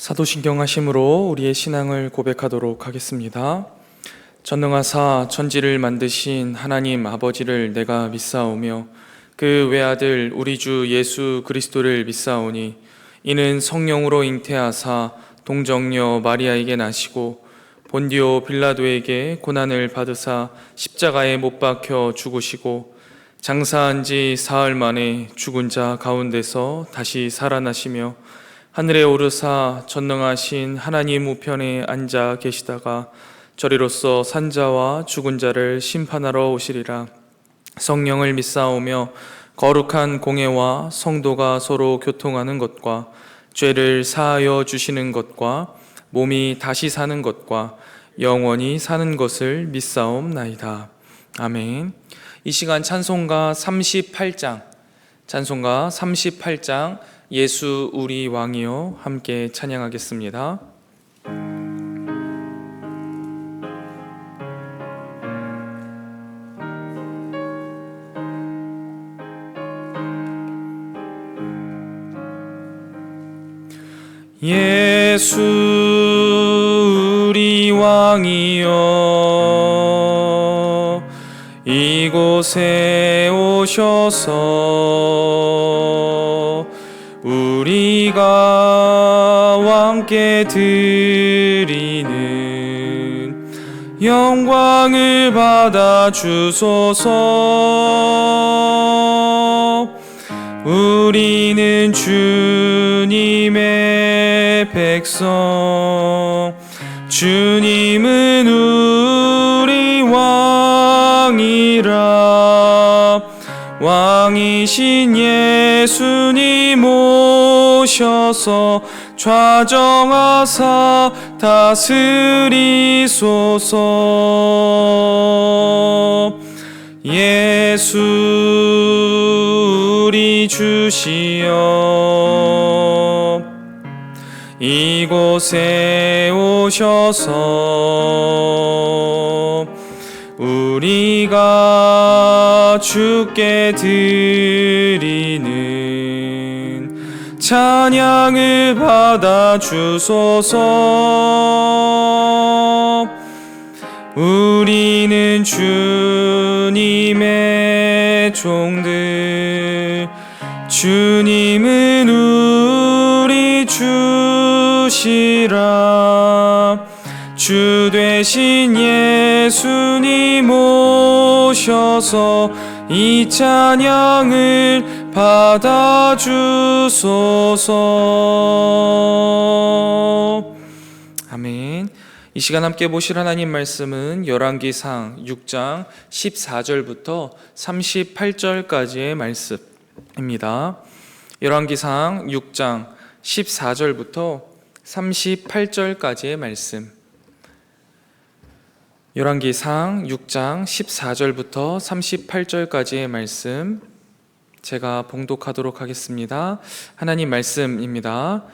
사도신경 하심으로 우리의 신앙을 고백하도록 하겠습니다. 전능하사 천지를 만드신 하나님 아버지를 내가 믿사오며 그 외아들 우리 주 예수 그리스도를 믿사오니 이는 성령으로 잉태하사 동정녀 마리아에게 나시고 본디오 빌라도에게 고난을 받으사 십자가에 못 박혀 죽으시고 장사한 지 사흘 만에 죽은 자 가운데서 다시 살아나시며 하늘에 오르사 전능하신 하나님 우편에 앉아 계시다가 저리로서 산자와 죽은 자를 심판하러 오시리라. 성령을 믿사오며 거룩한 공회와 성도가 서로 교통하는 것과 죄를 사하여 주시는 것과 몸이 다시 사는 것과 영원히 사는 것을 믿사옵나이다. 아멘. 이 시간 찬송가 38장 예수 우리 왕이여 함께 찬양하겠습니다. 예수 우리 왕이여 이곳에 오셔서 우리가 왕께 드리는 영광을 받아 주소서. 우리는 주님의 백성, 주님은 우리 왕이라. 왕이신 예수님 오셔서 좌정하사 다스리소서. 예수 우리 주시여 이곳에 오셔서 우리가 주께 드리는 찬양을 받아 주소서. 우리는 주님의 종들, 주님은 우리 주시라. 주 되신 예수님 오셔서 이 찬양을 받아 주소서. 아멘. 이 시간 함께 보실 하나님 말씀은 열왕기상 6장 14절부터 38절까지의 말씀입니다. 열왕기상 6장 14절부터 38절까지의 말씀. 열왕기상 6장 14절부터 38절까지의 말씀 제가 봉독하도록 하겠습니다. 하나님 말씀입니다.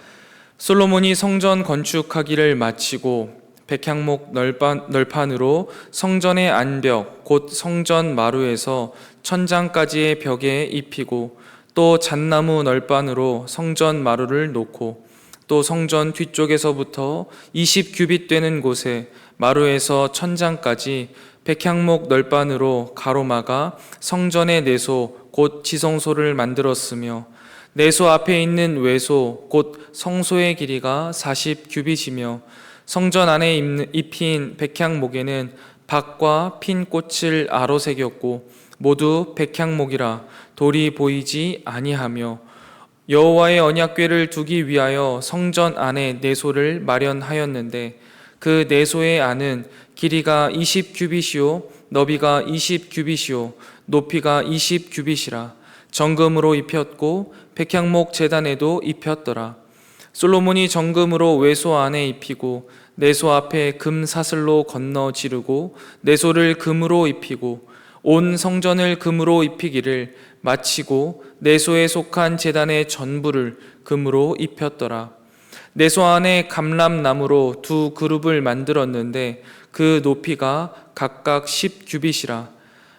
솔로몬이 성전 건축하기를 마치고 백향목 널판으로 성전의 안벽 곧 성전 마루에서 천장까지의 벽에 입히고 또 잣나무 널판으로 성전 마루를 놓고 또 성전 뒤쪽에서부터 20규빗 되는 곳에 마루에서 천장까지 백향목 널판으로 가로막아 성전의 내소 곧 지성소를 만들었으며 내소 앞에 있는 외소 곧 성소의 길이가 40규빗이며 성전 안에 입힌 백향목에는 박과 핀 꽃을 아로 새겼고 모두 백향목이라 돌이 보이지 아니하며 여호와의 언약궤를 두기 위하여 성전 안에 내소를 마련하였는데 그 내소의 안은 길이가 20규빗이요 너비가 20규빗이요 높이가 20규빗이라 정금으로 입혔고 백향목 제단에도 입혔더라. 솔로몬이 정금으로 외소 안에 입히고 내소 앞에 금 사슬로 건너 지르고 내소를 금으로 입히고 온 성전을 금으로 입히기를 마치고 내소에 속한 제단의 전부를 금으로 입혔더라. 내소 안에 감람나무로 두 그룹을 만들었는데 그 높이가 각각 10규빗이라.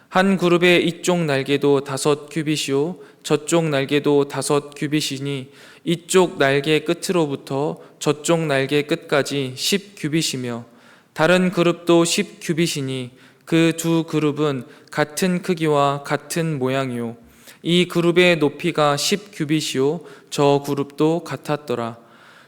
한 그룹의 이쪽 날개도 5규빗이요 저쪽 날개도 5규빗이니 이쪽 날개 끝으로부터 저쪽 날개 끝까지 10규빗이며 다른 그룹도 10규빗이니 그 두 그룹은 같은 크기와 같은 모양이요 이 그룹의 높이가 10규빗이요 저 그룹도 같았더라.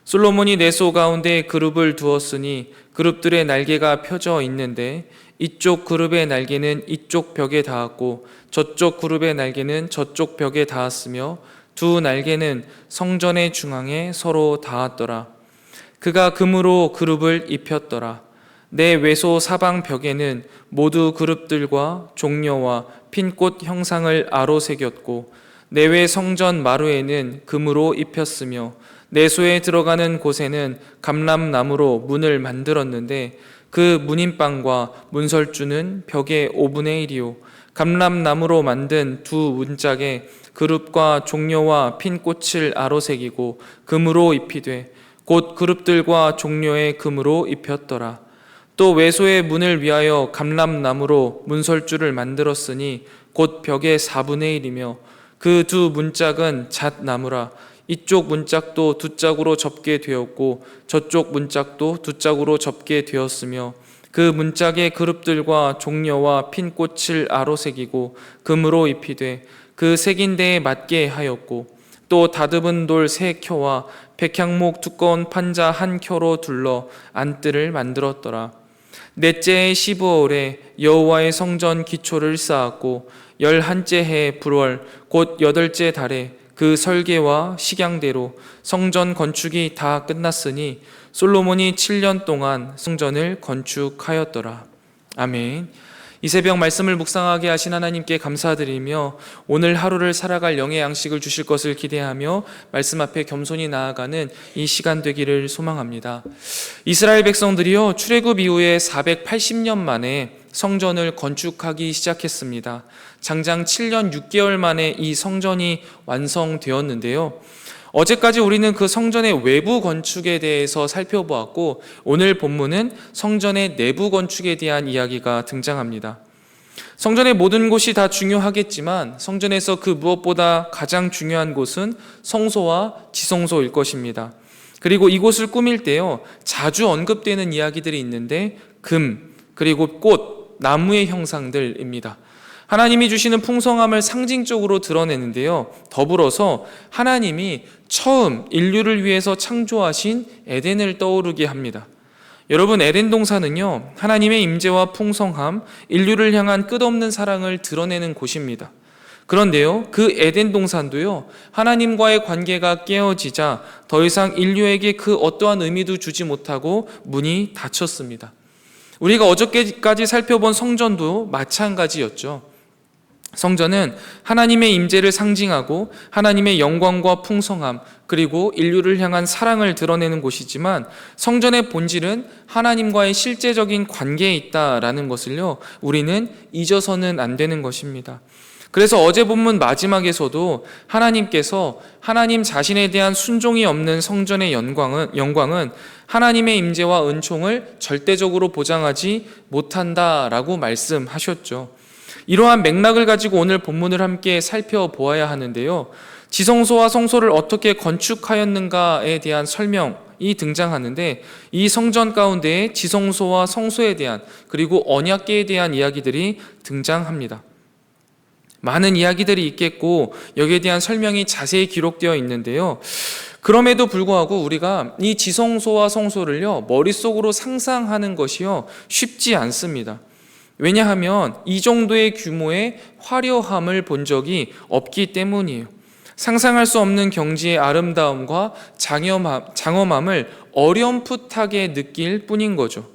솔로몬이 내소 가운데 그룹을 두었으니 그룹들의 날개가 펴져 있는데 이쪽 그룹의 날개는 이쪽 벽에 닿았고 저쪽 그룹의 날개는 저쪽 벽에 닿았으며 두 날개는 성전의 중앙에 서로 닿았더라. 그가 금으로 그룹을 입혔더라. 내 외소 사방 벽에는 모두 그룹들과 종려와 핀꽃 형상을 아로 새겼고 내외 성전 마루에는 금으로 입혔으며 내소에 들어가는 곳에는 감람나무로 문을 만들었는데 그 문인방과 문설주는 벽의 5분의 1이요 감람나무로 만든 두 문짝에 그룹과 종려와 핀꽃을 아로새기고 금으로 입히되 곧 그룹들과 종려에 금으로 입혔더라. 또 외소의 문을 위하여 감람나무로 문설주를 만들었으니 곧 벽의 4분의 1이며 그 두 문짝은 잣나무라. 이쪽 문짝도 두 짝으로 접게 되었고 저쪽 문짝도 두 짝으로 접게 되었으며 그 문짝의 그룹들과 종려와 핀꽃을 아로새기고 금으로 입히되 그 새긴 데에 맞게 하였고 또 다듬은 돌 3켜와 백향목 두꺼운 판자 1켜로 둘러 안뜰을 만들었더라. 넷째의 15월에 여호와의 성전 기초를 쌓았고 11째 해 불월 곧 8째 달에 그 설계와 식양대로 성전 건축이 다 끝났으니 솔로몬이 7년 동안 성전을 건축하였더라. 아멘. 이 새벽 말씀을 묵상하게 하신 하나님께 감사드리며 오늘 하루를 살아갈 영의 양식을 주실 것을 기대하며 말씀 앞에 겸손히 나아가는 이 시간 되기를 소망합니다. 이스라엘 백성들이요 출애굽 이후에 480년 만에 성전을 건축하기 시작했습니다. 장장 7년 6개월 만에 이 성전이 완성되었는데요. 어제까지 우리는 그 성전의 외부 건축에 대해서 살펴보았고 오늘 본문은 성전의 내부 건축에 대한 이야기가 등장합니다. 성전의 모든 곳이 다 중요하겠지만 성전에서 그 무엇보다 가장 중요한 곳은 성소와 지성소일 것입니다. 그리고 이곳을 꾸밀 때요 자주 언급되는 이야기들이 있는데 금, 그리고 꽃, 나무의 형상들입니다. 하나님이 주시는 풍성함을 상징적으로 드러내는데요. 더불어서 하나님이 처음 인류를 위해서 창조하신 에덴을 떠오르게 합니다. 여러분, 에덴 동산은요, 하나님의 임재와 풍성함, 인류를 향한 끝없는 사랑을 드러내는 곳입니다. 그런데요, 그 에덴 동산도요, 하나님과의 관계가 깨어지자 더 이상 인류에게 그 어떠한 의미도 주지 못하고 문이 닫혔습니다. 우리가 어저께까지 살펴본 성전도 마찬가지였죠. 성전은 하나님의 임재를 상징하고 하나님의 영광과 풍성함 그리고 인류를 향한 사랑을 드러내는 곳이지만 성전의 본질은 하나님과의 실제적인 관계에 있다라는 것을요 우리는 잊어서는 안 되는 것입니다. 그래서 어제 본문 마지막에서도 하나님께서 하나님 자신에 대한 순종이 없는 성전의 영광은 하나님의 임재와 은총을 절대적으로 보장하지 못한다라고 말씀하셨죠. 이러한 맥락을 가지고 오늘 본문을 함께 살펴보아야 하는데요. 지성소와 성소를 어떻게 건축하였는가에 대한 설명이 등장하는데 이 성전 가운데 지성소와 성소에 대한 그리고 언약궤에 대한 이야기들이 등장합니다. 많은 이야기들이 있겠고 여기에 대한 설명이 자세히 기록되어 있는데요. 그럼에도 불구하고 우리가 이 지성소와 성소를요 머릿속으로 상상하는 것이요 쉽지 않습니다. 왜냐하면 이 정도의 규모의 화려함을 본 적이 없기 때문이에요. 상상할 수 없는 경지의 아름다움과 장엄함을 어렴풋하게 느낄 뿐인 거죠.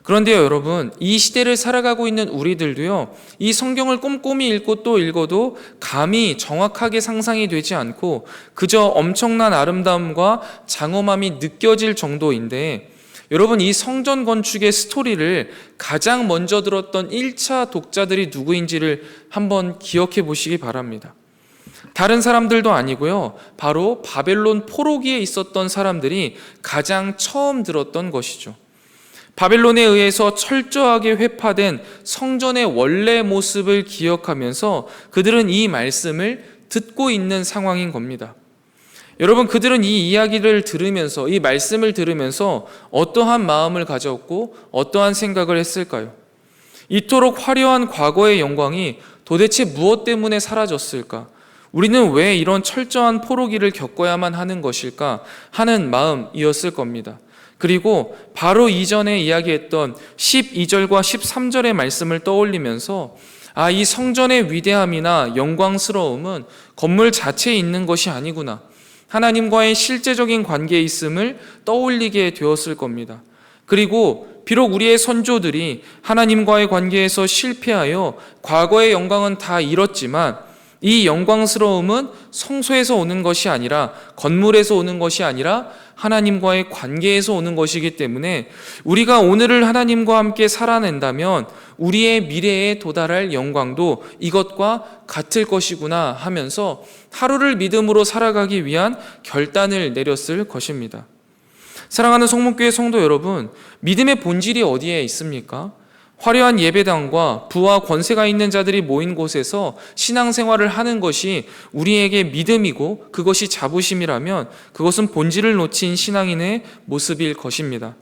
그런데요, 여러분, 이 시대를 살아가고 있는 우리들도요, 이 성경을 꼼꼼히 읽고 또 읽어도 감히 정확하게 상상이 되지 않고 그저 엄청난 아름다움과 장엄함이 느껴질 정도인데 여러분, 이 성전 건축의 스토리를 가장 먼저 들었던 1차 독자들이 누구인지를 한번 기억해 보시기 바랍니다. 다른 사람들도 아니고요. 바로 바벨론 포로기에 있었던 사람들이 가장 처음 들었던 것이죠. 바벨론에 의해서 철저하게 회파된 성전의 원래 모습을 기억하면서 그들은 이 말씀을 듣고 있는 상황인 겁니다. 여러분, 그들은 이 이야기를 들으면서, 이 말씀을 들으면서 어떠한 마음을 가졌고 어떠한 생각을 했을까요? 이토록 화려한 과거의 영광이 도대체 무엇 때문에 사라졌을까? 우리는 왜 이런 철저한 포로기를 겪어야만 하는 것일까? 하는 마음이었을 겁니다. 그리고 바로 이전에 이야기했던 12절과 13절의 말씀을 떠올리면서 이 성전의 위대함이나 영광스러움은 건물 자체에 있는 것이 아니구나, 하나님과의 실제적인 관계에 있음을 떠올리게 되었을 겁니다. 그리고 비록 우리의 선조들이 하나님과의 관계에서 실패하여 과거의 영광은 다 잃었지만 이 영광스러움은 성소에서 오는 것이 아니라, 건물에서 오는 것이 아니라 하나님과의 관계에서 오는 것이기 때문에 우리가 오늘을 하나님과 함께 살아낸다면 우리의 미래에 도달할 영광도 이것과 같을 것이구나 하면서 하루를 믿음으로 살아가기 위한 결단을 내렸을 것입니다. 사랑하는 성문교회 성도 여러분, 믿음의 본질이 어디에 있습니까? 화려한 예배당과 부와 권세가 있는 자들이 모인 곳에서 신앙생활을 하는 것이 우리에게 믿음이고 그것이 자부심이라면 그것은 본질을 놓친 신앙인의 모습일 것입니다.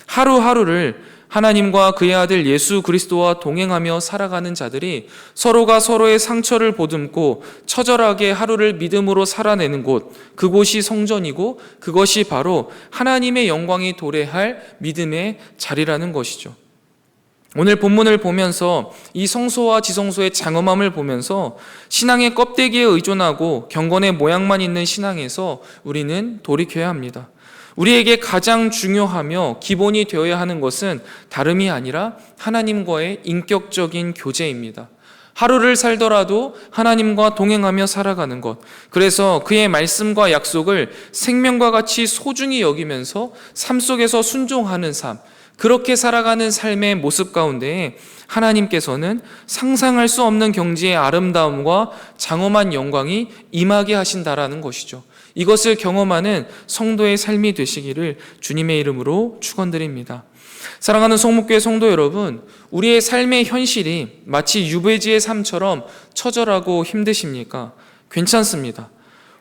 하루하루를 하나님과 그의 아들 예수 그리스도와 동행하며 살아가는 자들이 서로가 서로의 상처를 보듬고 처절하게 하루를 믿음으로 살아내는 곳, 그곳이 성전이고 그것이 바로 하나님의 영광이 도래할 믿음의 자리라는 것이죠. 오늘 본문을 보면서 이 성소와 지성소의 장엄함을 보면서 신앙의 껍데기에 의존하고 경건의 모양만 있는 신앙에서 우리는 돌이켜야 합니다. 우리에게 가장 중요하며 기본이 되어야 하는 것은 다름이 아니라 하나님과의 인격적인 교제입니다. 하루를 살더라도 하나님과 동행하며 살아가는 것, 그래서 그의 말씀과 약속을 생명과 같이 소중히 여기면서 삶 속에서 순종하는 삶, 그렇게 살아가는 삶의 모습 가운데 하나님께서는 상상할 수 없는 경지의 아름다움과 장엄한 영광이 임하게 하신다라는 것이죠. 이것을 경험하는 성도의 삶이 되시기를 주님의 이름으로 축원드립니다. 사랑하는 성목교회 성도 여러분, 우리의 삶의 현실이 마치 유배지의 삶처럼 처절하고 힘드십니까? 괜찮습니다.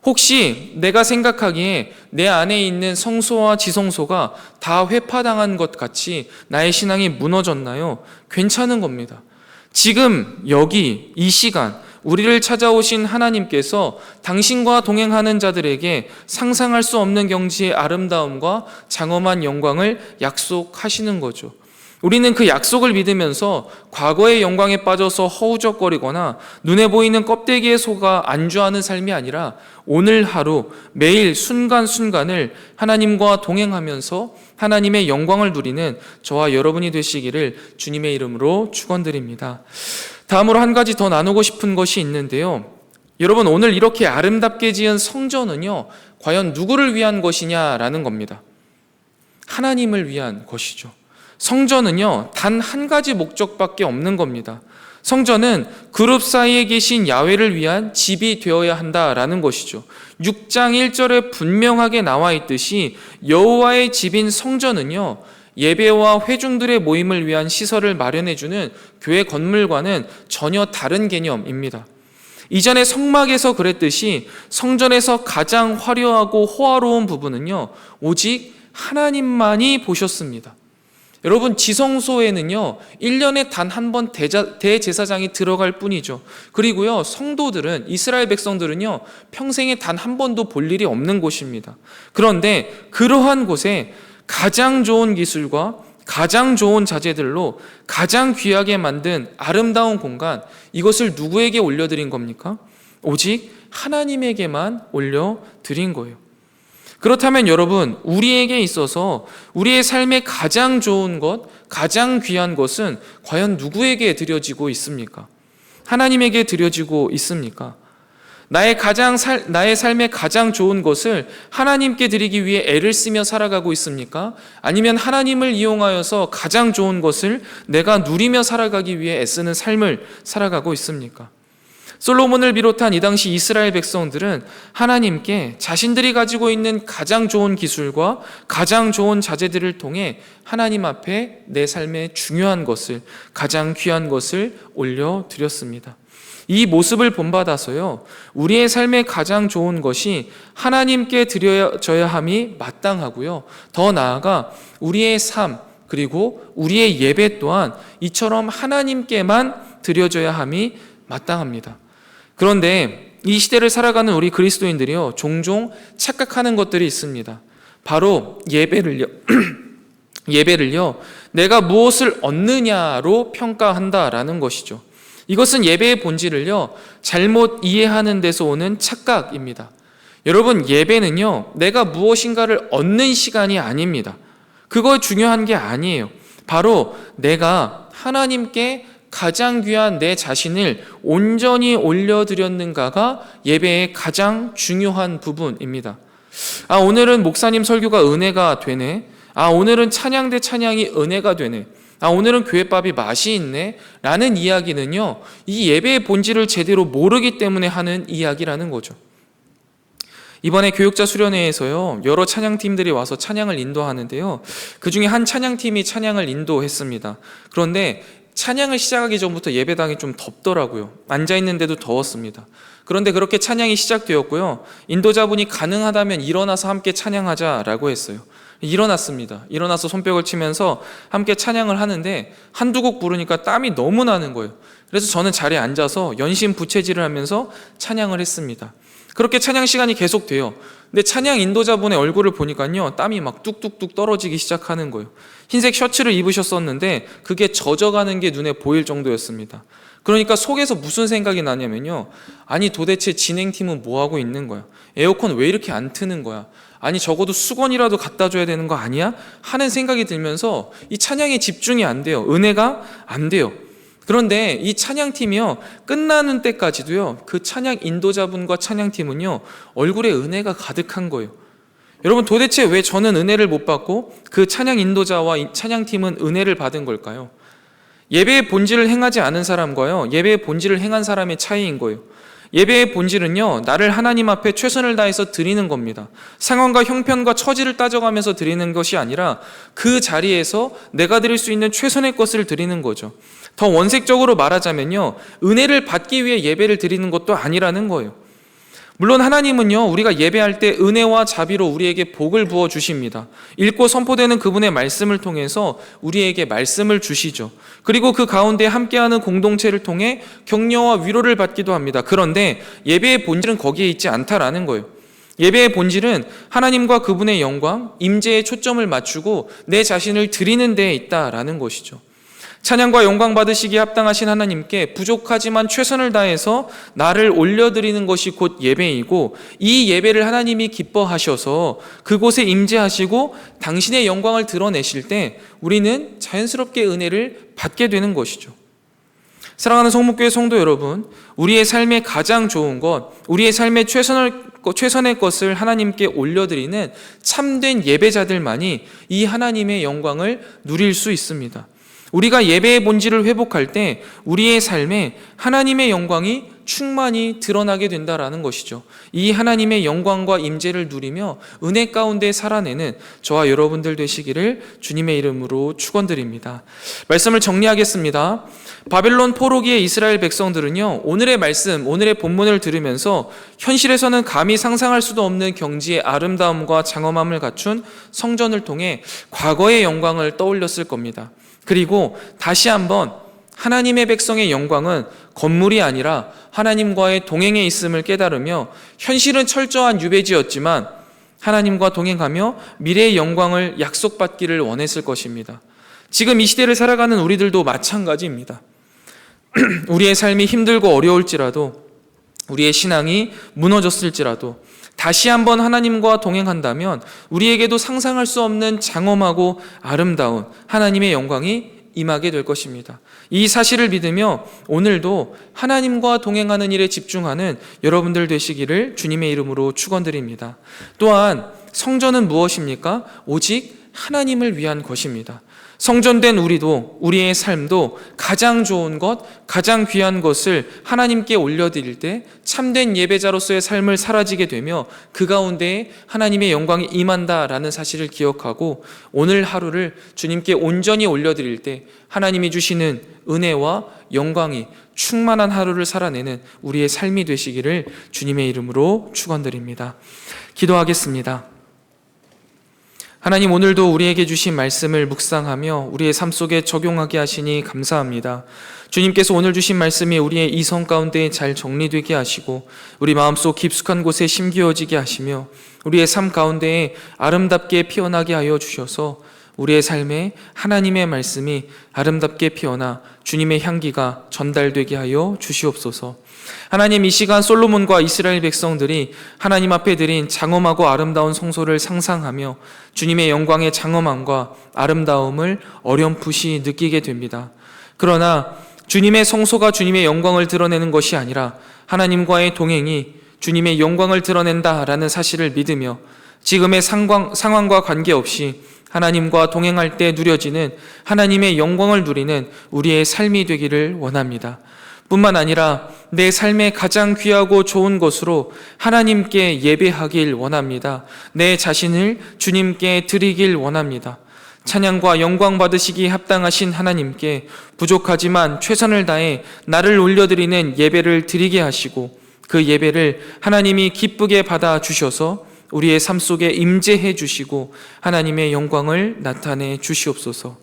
혹시 내가 생각하기에 내 안에 있는 성소와 지성소가 다 회파당한 것 같이 나의 신앙이 무너졌나요? 괜찮은 겁니다. 지금 여기 이 시간 우리를 찾아오신 하나님께서 당신과 동행하는 자들에게 상상할 수 없는 경지의 아름다움과 장엄한 영광을 약속하시는 거죠. 우리는 그 약속을 믿으면서 과거의 영광에 빠져서 허우적거리거나 눈에 보이는 껍데기에 속아 안주하는 삶이 아니라 오늘 하루 매일 순간순간을 하나님과 동행하면서 하나님의 영광을 누리는 저와 여러분이 되시기를 주님의 이름으로 축원드립니다. 다음으로 한 가지 더 나누고 싶은 것이 있는데요. 여러분, 오늘 이렇게 아름답게 지은 성전은요, 과연 누구를 위한 것이냐라는 겁니다. 하나님을 위한 것이죠. 성전은요, 단 한 가지 목적밖에 없는 겁니다. 성전은 그룹 사이에 계신 야훼를 위한 집이 되어야 한다라는 것이죠. 6장 1절에 분명하게 나와 있듯이 여호와의 집인 성전은요, 예배와 회중들의 모임을 위한 시설을 마련해주는 교회 건물과는 전혀 다른 개념입니다. 이전에 성막에서 그랬듯이 성전에서 가장 화려하고 호화로운 부분은요, 오직 하나님만이 보셨습니다. 여러분, 지성소에는요 1년에 단 한 번 대제사장이 들어갈 뿐이죠. 그리고요 성도들은, 이스라엘 백성들은요 평생에 단 한 번도 볼 일이 없는 곳입니다. 그런데 그러한 곳에 가장 좋은 기술과 가장 좋은 자재들로 가장 귀하게 만든 아름다운 공간, 이것을 누구에게 올려드린 겁니까? 오직 하나님에게만 올려드린 거예요. 그렇다면 여러분, 우리에게 있어서 우리의 삶의 가장 좋은 것, 가장 귀한 것은 과연 누구에게 드려지고 있습니까? 하나님에게 드려지고 있습니까? 나의 삶의 가장 좋은 것을 하나님께 드리기 위해 애를 쓰며 살아가고 있습니까? 아니면 하나님을 이용하여서 가장 좋은 것을 내가 누리며 살아가기 위해 애쓰는 삶을 살아가고 있습니까? 솔로몬을 비롯한 이 당시 이스라엘 백성들은 하나님께 자신들이 가지고 있는 가장 좋은 기술과 가장 좋은 자재들을 통해 하나님 앞에 내 삶의 중요한 것을, 가장 귀한 것을 올려드렸습니다. 이 모습을 본받아서요, 우리의 삶에 가장 좋은 것이 하나님께 드려져야 함이 마땅하고요, 더 나아가 우리의 삶 그리고 우리의 예배 또한 이처럼 하나님께만 드려져야 함이 마땅합니다. 그런데 이 시대를 살아가는 우리 그리스도인들이요, 종종 착각하는 것들이 있습니다. 바로 예배를요, 내가 무엇을 얻느냐로 평가한다라는 것이죠. 이것은 예배의 본질을요, 잘못 이해하는 데서 오는 착각입니다. 여러분, 예배는요, 내가 무엇인가를 얻는 시간이 아닙니다. 그거 중요한 게 아니에요. 바로 내가 하나님께 가장 귀한 내 자신을 온전히 올려드렸는가가 예배의 가장 중요한 부분입니다. 오늘은 목사님 설교가 은혜가 되네. 오늘은 찬양 대 찬양이 은혜가 되네. 오늘은 교회밥이 맛이 있네. 라는 이야기는요, 이 예배의 본질을 제대로 모르기 때문에 하는 이야기라는 거죠. 이번에 교육자 수련회에서요, 여러 찬양팀들이 와서 찬양을 인도하는데요, 그 중에 한 찬양팀이 찬양을 인도했습니다. 그런데 찬양을 시작하기 전부터 예배당이 좀 덥더라고요. 앉아있는데도 더웠습니다. 그런데 그렇게 찬양이 시작되었고요, 인도자분이 가능하다면 일어나서 함께 찬양하자라고 했어요. 일어났습니다. 일어나서 손뼉을 치면서 함께 찬양을 하는데 한두 곡 부르니까 땀이 너무 나는 거예요. 그래서 저는 자리에 앉아서 연신 부채질을 하면서 찬양을 했습니다. 그렇게 찬양 시간이 계속돼요. 근데 찬양 인도자분의 얼굴을 보니까요, 땀이 막 뚝뚝뚝 떨어지기 시작하는 거예요. 흰색 셔츠를 입으셨었는데 그게 젖어가는 게 눈에 보일 정도였습니다. 그러니까 속에서 무슨 생각이 나냐면요, 아니 도대체 진행팀은 뭐 하고 있는 거야? 에어컨 왜 이렇게 안 트는 거야? 아니 적어도 수건이라도 갖다 줘야 되는 거 아니야? 하는 생각이 들면서 이 찬양에 집중이 안 돼요. 은혜가 안 돼요. 그런데 이 찬양팀이요, 끝나는 때까지도요, 그 찬양 인도자분과 찬양팀은요, 얼굴에 은혜가 가득한 거예요. 여러분, 도대체 왜 저는 은혜를 못 받고 그 찬양 인도자와 찬양팀은 은혜를 받은 걸까요? 예배의 본질을 행하지 않은 사람과요, 예배의 본질을 행한 사람의 차이인 거예요. 예배의 본질은요, 나를 하나님 앞에 최선을 다해서 드리는 겁니다. 상황과 형편과 처지를 따져가면서 드리는 것이 아니라 그 자리에서 내가 드릴 수 있는 최선의 것을 드리는 거죠. 더 원색적으로 말하자면요, 은혜를 받기 위해 예배를 드리는 것도 아니라는 거예요. 물론 하나님은요, 우리가 예배할 때 은혜와 자비로 우리에게 복을 부어 주십니다. 읽고 선포되는 그분의 말씀을 통해서 우리에게 말씀을 주시죠. 그리고 그 가운데 함께하는 공동체를 통해 격려와 위로를 받기도 합니다. 그런데 예배의 본질은 거기에 있지 않다라는 거예요. 예배의 본질은 하나님과 그분의 영광, 임재에 초점을 맞추고 내 자신을 드리는 데에 있다라는 것이죠. 찬양과 영광 받으시기에 합당하신 하나님께 부족하지만 최선을 다해서 나를 올려드리는 것이 곧 예배이고, 이 예배를 하나님이 기뻐하셔서 그곳에 임재하시고 당신의 영광을 드러내실 때 우리는 자연스럽게 은혜를 받게 되는 것이죠. 사랑하는 성목교회 성도 여러분, 우리의 삶에 가장 좋은 것, 우리의 삶의 최선의 것을 하나님께 올려드리는 참된 예배자들만이 이 하나님의 영광을 누릴 수 있습니다. 우리가 예배의 본질을 회복할 때 우리의 삶에 하나님의 영광이 충만히 드러나게 된다라는 것이죠. 이 하나님의 영광과 임재를 누리며 은혜 가운데 살아내는 저와 여러분들 되시기를 주님의 이름으로 축원드립니다. 말씀을 정리하겠습니다. 바벨론 포로기의 이스라엘 백성들은요, 오늘의 말씀, 오늘의 본문을 들으면서 현실에서는 감히 상상할 수도 없는 경지의 아름다움과 장엄함을 갖춘 성전을 통해 과거의 영광을 떠올렸을 겁니다. 그리고 다시 한번 하나님의 백성의 영광은 건물이 아니라 하나님과의 동행에 있음을 깨달으며, 현실은 철저한 유배지였지만 하나님과 동행하며 미래의 영광을 약속받기를 원했을 것입니다. 지금 이 시대를 살아가는 우리들도 마찬가지입니다. 우리의 삶이 힘들고 어려울지라도, 우리의 신앙이 무너졌을지라도 다시 한번 하나님과 동행한다면 우리에게도 상상할 수 없는 장엄하고 아름다운 하나님의 영광이 임하게 될 것입니다. 이 사실을 믿으며 오늘도 하나님과 동행하는 일에 집중하는 여러분들 되시기를 주님의 이름으로 축원드립니다. 또한 성전은 무엇입니까? 오직 하나님을 위한 것입니다. 성전된 우리도, 우리의 삶도 가장 좋은 것, 가장 귀한 것을 하나님께 올려드릴 때 참된 예배자로서의 삶을 사라지게 되며 그 가운데 하나님의 영광이 임한다라는 사실을 기억하고 오늘 하루를 주님께 온전히 올려드릴 때 하나님이 주시는 은혜와 영광이 충만한 하루를 살아내는 우리의 삶이 되시기를 주님의 이름으로 축원드립니다. 기도하겠습니다. 하나님, 오늘도 우리에게 주신 말씀을 묵상하며 우리의 삶 속에 적용하게 하시니 감사합니다. 주님께서 오늘 주신 말씀이 우리의 이성 가운데 잘 정리되게 하시고 우리 마음속 깊숙한 곳에 심기어지게 하시며 우리의 삶 가운데에 아름답게 피어나게 하여 주셔서 우리의 삶에 하나님의 말씀이 아름답게 피어나 주님의 향기가 전달되게 하여 주시옵소서. 하나님, 이 시간 솔로몬과 이스라엘 백성들이 하나님 앞에 드린 장엄하고 아름다운 성소를 상상하며 주님의 영광의 장엄함과 아름다움을 어렴풋이 느끼게 됩니다. 그러나 주님의 성소가 주님의 영광을 드러내는 것이 아니라 하나님과의 동행이 주님의 영광을 드러낸다라는 사실을 믿으며 지금의 상황과 관계없이 하나님과 동행할 때 누려지는 하나님의 영광을 누리는 우리의 삶이 되기를 원합니다. 뿐만 아니라 내 삶의 가장 귀하고 좋은 것으로 하나님께 예배하길 원합니다. 내 자신을 주님께 드리길 원합니다. 찬양과 영광 받으시기 합당하신 하나님께 부족하지만 최선을 다해 나를 올려드리는 예배를 드리게 하시고 그 예배를 하나님이 기쁘게 받아주셔서 우리의 삶 속에 임재해 주시고 하나님의 영광을 나타내 주시옵소서.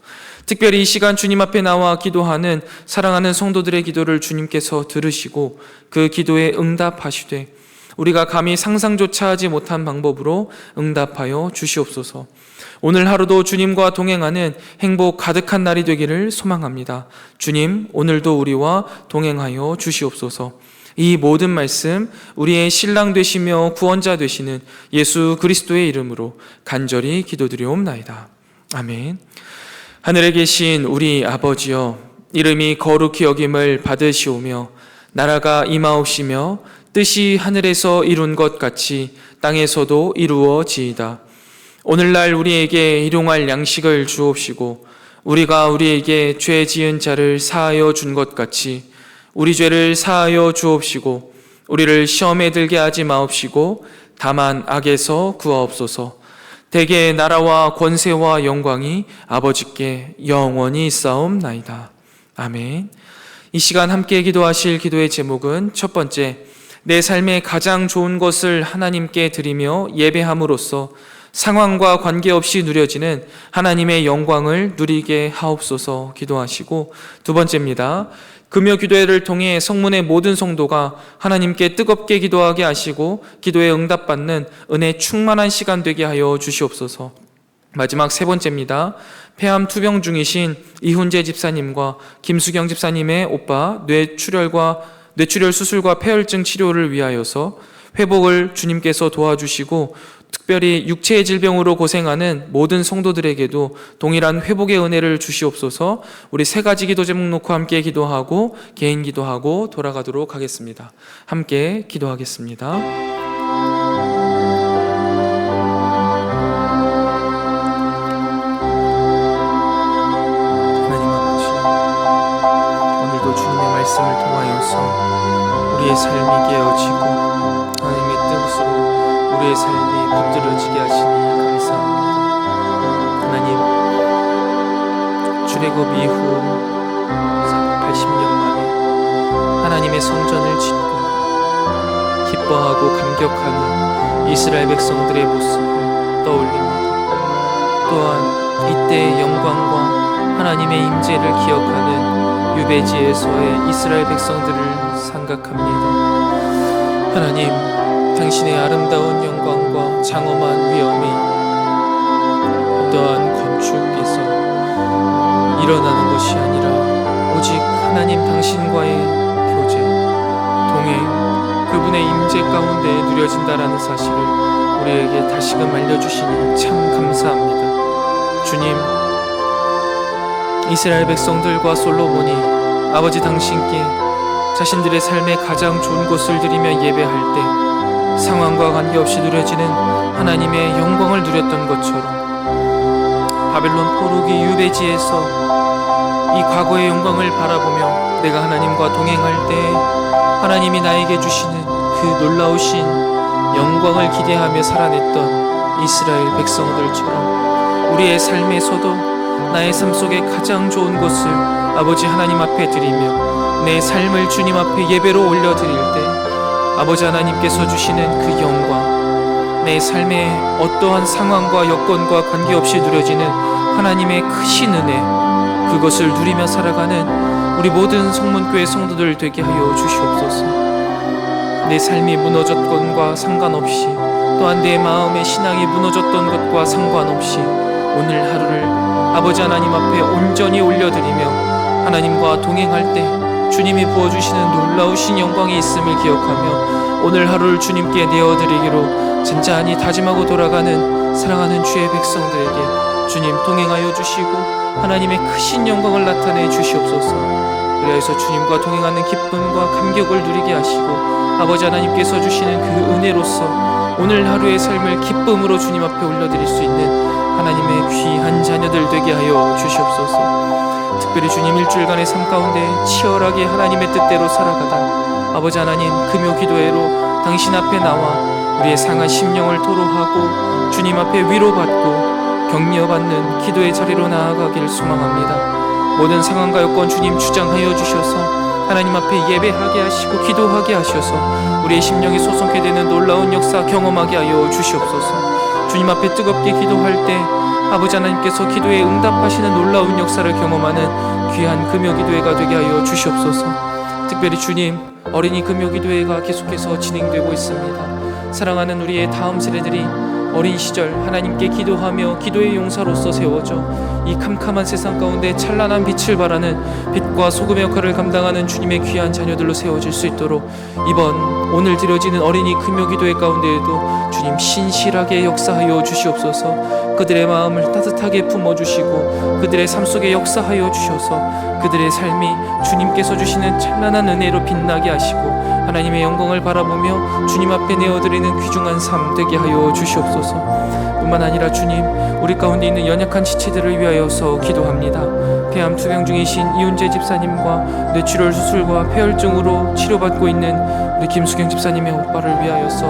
특별히 이 시간 주님 앞에 나와 기도하는 사랑하는 성도들의 기도를 주님께서 들으시고 그 기도에 응답하시되 우리가 감히 상상조차 하지 못한 방법으로 응답하여 주시옵소서. 오늘 하루도 주님과 동행하는 행복 가득한 날이 되기를 소망합니다. 주님, 오늘도 우리와 동행하여 주시옵소서. 이 모든 말씀 우리의 신랑 되시며 구원자 되시는 예수 그리스도의 이름으로 간절히 기도드리옵나이다. 아멘. 하늘에 계신 우리 아버지여, 이름이 거룩히 여김을 받으시오며 나라가 임하옵시며 뜻이 하늘에서 이룬 것 같이 땅에서도 이루어지이다. 오늘날 우리에게 일용할 양식을 주옵시고 우리가 우리에게 죄 지은 자를 사하여 준 것 같이 우리 죄를 사하여 주옵시고 우리를 시험에 들게 하지 마옵시고 다만 악에서 구하옵소서. 대개 나라와 권세와 영광이 아버지께 영원히 있사옵나이다. 아멘. 이 시간 함께 기도하실 기도의 제목은 첫 번째, 내 삶의 가장 좋은 것을 하나님께 드리며 예배함으로써 상황과 관계없이 누려지는 하나님의 영광을 누리게 하옵소서 기도하시고, 두 번째입니다. 금요 기도회를 통해 성문의 모든 성도가 하나님께 뜨겁게 기도하게 하시고 기도에 응답받는 은혜 충만한 시간 되게 하여 주시옵소서. 마지막 세 번째입니다. 폐암 투병 중이신 이훈재 집사님과 김수경 집사님의 오빠 뇌출혈 수술과 폐혈증 치료를 위하여서 회복을 주님께서 도와주시고 특별히 육체의 질병으로 고생하는 모든 성도들에게도 동일한 회복의 은혜를 주시옵소서. 우리 세 가지 기도 제목 놓고 함께 기도하고 개인 기도하고 돌아가도록 하겠습니다. 함께 기도하겠습니다. 하나님 아버지, 오늘도 주님의 말씀을 통하여서 우리의 삶이 깨어지고 하나님의 뜻으로 우리의 삶이 붙들어지게 하시니 감사합니다. 하나님, 출애굽 이후 80년 만에 하나님의 성전을 짓고 기뻐하고 감격하는 이스라엘 백성들의 모습을 떠올립니다. 또한 이때의 영광과 하나님의 임재를 기억하는 유배지에서의 이스라엘 백성들을 생각합니다. 하나님, 당신의 아름다운 영광과 장엄한 위엄이 어떠한 건축에서 일어나는 것이 아니라 오직 하나님 당신과의 교제, 동행, 그분의 임재 가운데 누려진다라는 사실을 우리에게 다시금 알려주시니 참 감사합니다. 주님, 이스라엘 백성들과 솔로몬이 아버지 당신께 자신들의 삶의 가장 좋은 것을 드리며 예배할 때 상황과 관계없이 누려지는 하나님의 영광을 누렸던 것처럼 바벨론 포로기 유배지에서 이 과거의 영광을 바라보며 내가 하나님과 동행할 때 하나님이 나에게 주시는 그 놀라우신 영광을 기대하며 살아냈던 이스라엘 백성들처럼 우리의 삶에서도 나의 삶 속에 가장 좋은 것을 아버지 하나님 앞에 드리며 내 삶을 주님 앞에 예배로 올려드릴 때 아버지 하나님께서 주시는 그 영광, 내 삶의 어떠한 상황과 여건과 관계없이 누려지는 하나님의 크신 은혜, 그것을 누리며 살아가는 우리 모든 성문교회 성도들 되게 하여 주시옵소서. 내 삶이 무너졌건과 상관없이, 또한 내 마음의 신앙이 무너졌던 것과 상관없이 오늘 하루를 아버지 하나님 앞에 온전히 올려드리며 하나님과 동행할 때 주님이 부어주시는 놀라우신 영광이 있음을 기억하며 오늘 하루를 주님께 내어드리기로 잔잔히 다짐하고 돌아가는 사랑하는 주의 백성들에게 주님 동행하여 주시고 하나님의 크신 영광을 나타내 주시옵소서. 그래서 주님과 동행하는 기쁨과 감격을 누리게 하시고 아버지 하나님께서 주시는 그 은혜로서 오늘 하루의 삶을 기쁨으로 주님 앞에 올려드릴 수 있는 하나님의 귀한 자녀들 되게 하여 주시옵소서. 특별히 주님 일주일간의 삶 가운데 치열하게 하나님의 뜻대로 살아가다 아버지 하나님 금요 기도회로 당신 앞에 나와 우리의 상한 심령을 토로하고 주님 앞에 위로받고 격려받는 기도의 자리로 나아가길 소망합니다. 모든 상황과 여건 주님 주장하여 주셔서 하나님 앞에 예배하게 하시고 기도하게 하셔서 우리의 심령이 소송케 되는 놀라운 역사 경험하게 하여 주시옵소서. 주님 앞에 뜨겁게 기도할 때 아버지 하나님께서 기도에 응답하시는 놀라운 역사를 경험하는 귀한 금요 기도회가 되게 하여 주시옵소서. 특별히 주님, 어린이 금요 기도회가 계속해서 진행되고 있습니다. 사랑하는 우리의 다음 세대들이 어린 시절 하나님께 기도하며 기도의 용사로서 세워져 이 캄캄한 세상 가운데 찬란한 빛을 발하는 빛과 소금의 역할을 감당하는 주님의 귀한 자녀들로 세워질 수 있도록 오늘 드려지는 어린이 금요 기도회 가운데에도 주님 신실하게 역사하여 주시옵소서. 그들의 마음을 따뜻하게 품어주시고 그들의 삶 속에 역사하여 주셔서 그들의 삶이 주님께서 주시는 찬란한 은혜로 빛나게 하시고 하나님의 영광을 바라보며 주님 앞에 내어드리는 귀중한 삶 되게 하여 주시옵소서. 뿐만 아니라 주님, 우리 가운데 있는 연약한 지체들을 위하여서 기도합니다. 폐암 투병 중이신 이훈재 집사님과 뇌출혈 수술과 폐혈증으로 치료받고 있는 우리 김수경 집사님의 오빠를 위하여서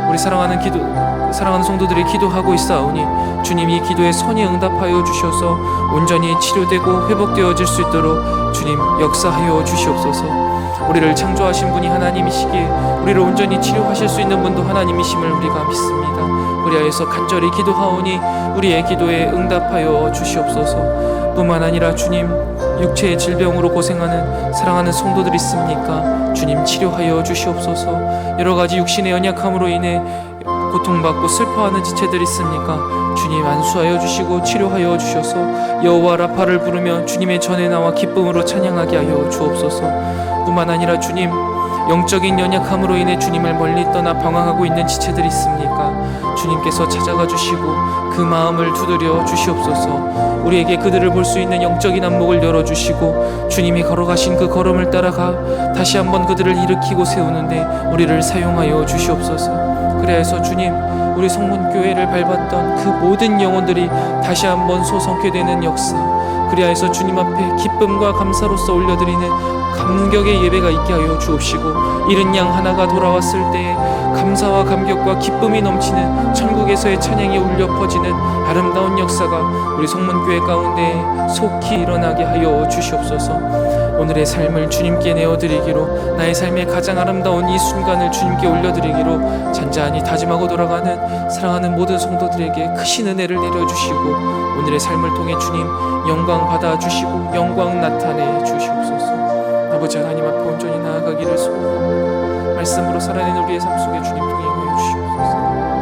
우리 사랑하는 성도들이 기도하고 있사오니 주님 이 기도에 선히 응답하여 주셔서 온전히 치료되고 회복되어질 수 있도록 주님 역사하여 주시옵소서. 우리를 창조하신 분이 하나님이시기에 우리를 온전히 치료하실 수 있는 분도 하나님이심을 우리가 믿습니다. 그리하여서 간절히 기도하오니 우리의 기도에 응답하여 주시옵소서. 뿐만 아니라 주님, 육체의 질병으로 고생하는 사랑하는 성도들 있습니까? 주님 치료하여 주시옵소서. 여러 가지 육신의 연약함으로 인해 고통받고 슬퍼하는 지체들 있습니까? 주님 안수하여 주시고 치료하여 주셔서 여호와 라파를 부르며 주님의 전에 나와 기쁨으로 찬양하게 하여 주옵소서. 뿐만 아니라 주님, 영적인 연약함으로 인해 주님을 멀리 떠나 방황하고 있는 지체들이 있습니까? 주님께서 찾아가 주시고 그 마음을 두드려 주시옵소서. 우리에게 그들을 볼 수 있는 영적인 안목을 열어주시고 주님이 걸어가신 그 걸음을 따라가 다시 한번 그들을 일으키고 세우는데 우리를 사용하여 주시옵소서. 그래서 주님, 우리 성문교회를 밟았던 그 모든 영혼들이 다시 한번 소성케 되는 역사, 그리하여서 주님 앞에 기쁨과 감사로서 올려드리는 감격의 예배가 있게 하여 주옵시고 잃은 양 하나가 돌아왔을 때에 감사와 감격과 기쁨이 넘치는 천국에서의 찬양이 울려 퍼지는 아름다운 역사가 우리 성문교회 가운데 속히 일어나게 하여 주시옵소서. 오늘의 삶을 주님께 내어드리기로, 나의 삶의 가장 아름다운 이 순간을 주님께 올려드리기로 잔잔히 다짐하고 돌아가는 사랑하는 모든 성도들에게 크신 은혜를 내려주시고 오늘의 삶을 통해 주님 영광 받아주시고 영광 나타내 주시옵소서. 아버지 하나님 앞에 온전히 나아가기를 소원합니다. 말씀으로 살아내는 우리의 삶 속에 주님 동행하여 주시옵소서.